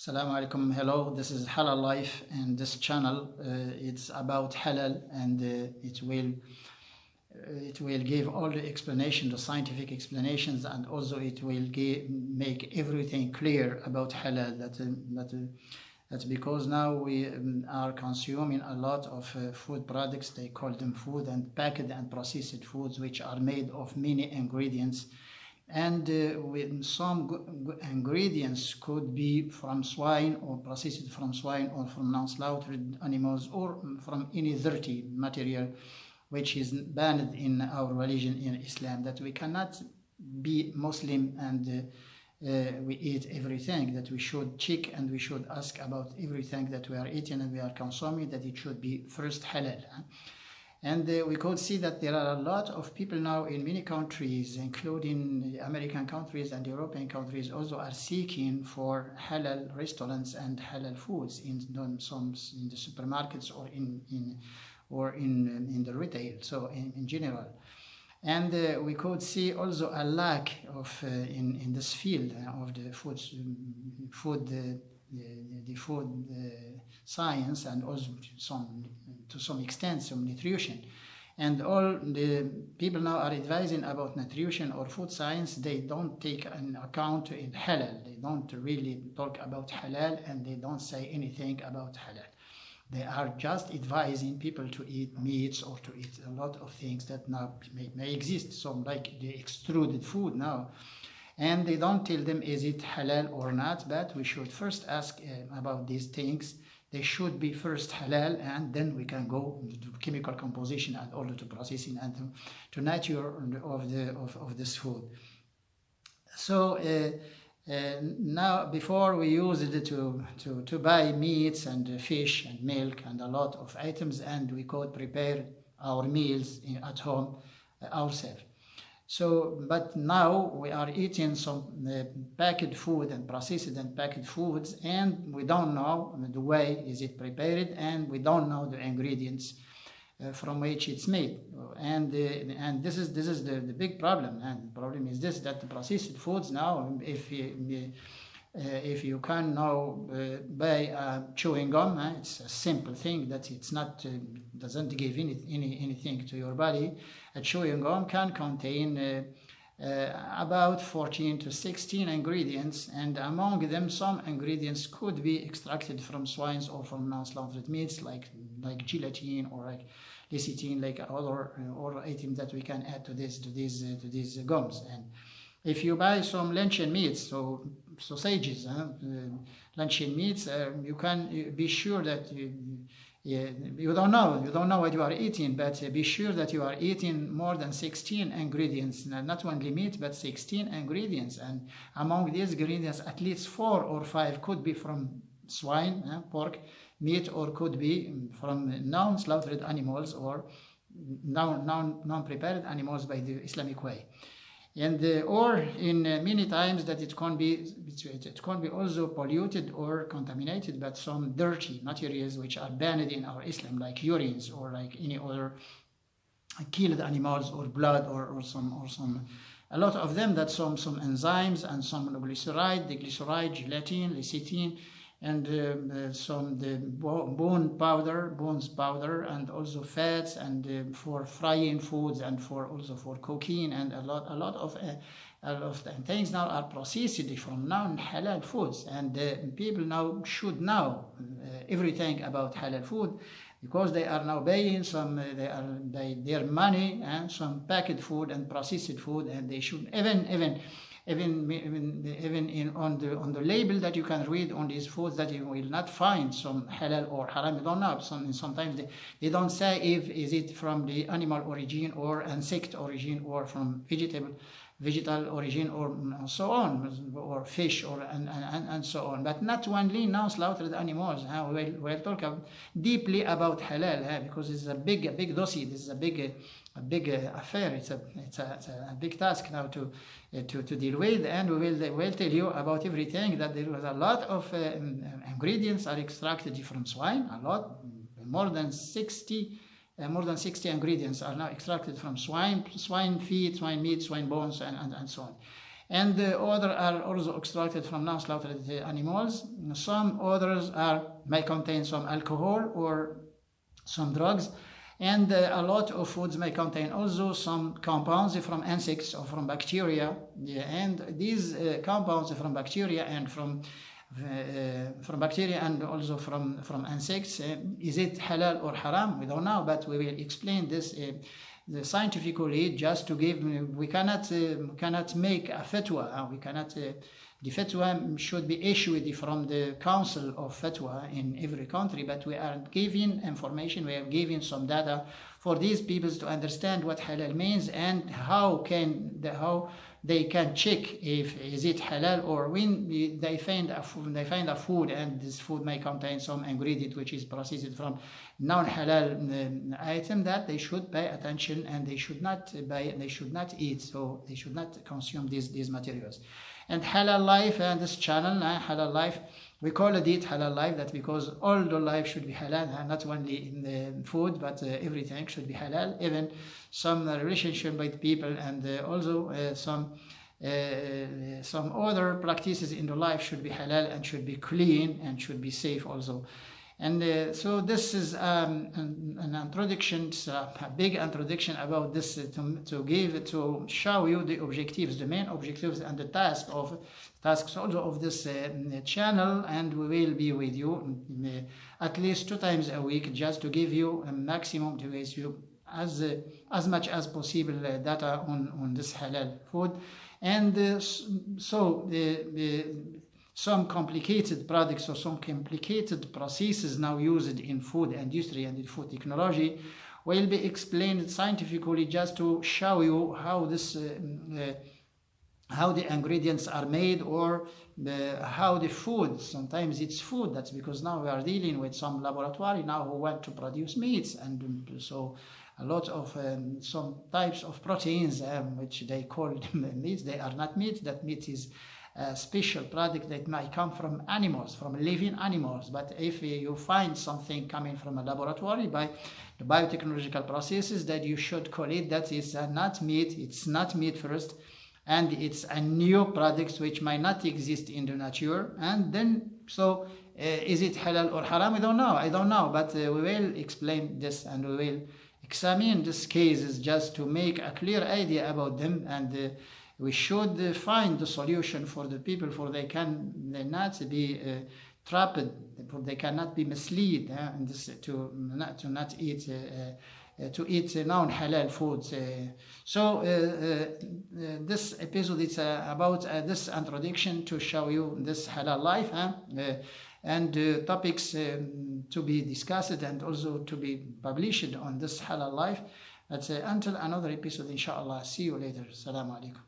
Assalamu alaikum. Hello, this is Halal Life, and this channel it's about halal, and it will give all the explanation, the scientific explanations, and also it will make everything clear about halal. That's because now we are consuming a lot of food products. They call them food and packaged and processed foods, which are made of many ingredients. And with some ingredients could be from swine or processed from swine or from non-slaughtered animals or from any dirty material which is banned in our religion in Islam, that we cannot be Muslim and we eat everything, that we should check and we should ask about everything that we are eating and we are consuming, that it should be first halal. And we could see that there are a lot of people now in many countries, including American countries and European countries, also are seeking for halal restaurants and halal foods in the supermarkets or in the retail, so in general. And we could see also a lack of in this field of the food science, and also to some extent some nutrition. And all the people now are advising about nutrition or food science. They don't take an account in halal. They don't really talk about halal, and they don't say anything about halal. They are just advising people to eat meats or to eat a lot of things that now may exist, some like the extruded food now. And they don't tell them is it halal or not, but we should first ask about these things. They should be first halal, and then we can go to chemical composition and also to processing and to nature of this food. So now, before we used it to buy meats and fish and milk and a lot of items, and we could prepare our meals at home ourselves. So, but now we are eating some packaged food and processed and packaged foods, and we don't know the way is it prepared, and we don't know the ingredients from which it's made, and this is the big problem. And the problem is this, that the processed foods now, if you can now buy chewing gum, it's a simple thing that it's not doesn't give anything to your body. A chewing gum can contain about 14 to 16 ingredients, and among them some ingredients could be extracted from swines or from non-slaughtered meats, like gelatin or like lecithin, like other items that we can add to these gums. And if you buy some luncheon meats, so sausages, luncheon meats, you can be sure that you don't know what you are eating, but be sure that you are eating more than 16 ingredients, not only meat but 16 ingredients. And among these ingredients, at least 4 or 5 could be from swine, pork, meat, or could be from non-slaughtered animals or non-prepared animals by the Islamic way. And or in many times that it can be also polluted or contaminated by some dirty materials which are banned in our Islam, like urines or like any other killed animals or blood or some a lot of them, that some enzymes and some glyceride, gelatin, lecithin, and the bones powder, and also fats, and for frying foods, and also for cooking, and a lot of things now are processed from non-halal foods. And people now should know everything about halal food, because they are now paying their money and some packaged food and processed food, and they should even on the label that you can read on these foods, that you will not find some halal or haram. You don't know. Sometimes they don't say if is it from the animal origin or insect origin or from vegetal origin or so on, or fish and so on. But not only non-slaughtered animals. We'll talk deeply about halal, because it's a big dossier. This is a big affair. It's a big task now to deal with, and we'll tell you about everything. That there was a lot of ingredients are extracted from swine. A lot, more than 60 ingredients are now extracted from swine feet, swine meat, swine bones, and so on. and other are also extracted from non-slaughtered animals. Some others may contain some alcohol or some drugs, and a lot of foods may contain also some compounds from insects or from bacteria. And these compounds from bacteria and from bacteria and also from insects, is it halal or haram? We don't know, but we will explain this scientifically, just to give. We cannot make a fatwa. We cannot. The fatwa should be issued from the Council of Fatwa in every country, but we are giving information, we are giving some data for these people to understand what halal means and how they can check if is it halal, or when they find a food and this food may contain some ingredient which is processed from non-halal item, that they should pay attention and they should not eat, so they should not consume these materials. And Halal Life and this channel, Halal Life, we call it Halal Life, that because all the life should be halal, not only in the food, but everything should be halal, even some relationship with people, and also some other practices in the life should be halal and should be clean and should be safe also. And so this is an introduction, a big introduction about this, to show you the objectives, the main objectives and the tasks also of this channel. And we will be with you at least 2 times a week, just to give you a maximum, to give you as much as possible data on this halal food. And some complicated products or some complicated processes now used in food industry and in food technology will be explained scientifically, just to show you how the ingredients are made, or how the food, sometimes it's food. That's because now we are dealing with some laboratory now who want to produce meats, and so a lot of some types of proteins which they call meats, they are not meat. That meat is a special product that might come from animals, from living animals. But if you find something coming from a laboratory by the biotechnological processes, that you should call it that is not meat. It's not meat first, and it's a new product which might not exist in the nature. And then, so is it halal or haram? I don't know, but we will explain this, and we will examine these cases just to make a clear idea about them. And we should find the solution for the people, for they not be trapped, for they cannot be misled and to not eat non-halal foods. So this episode is about this introduction to show you this halal life, and topics to be discussed and also to be published on this halal life. Until another episode, inshallah. See you later. Assalamu alaikum.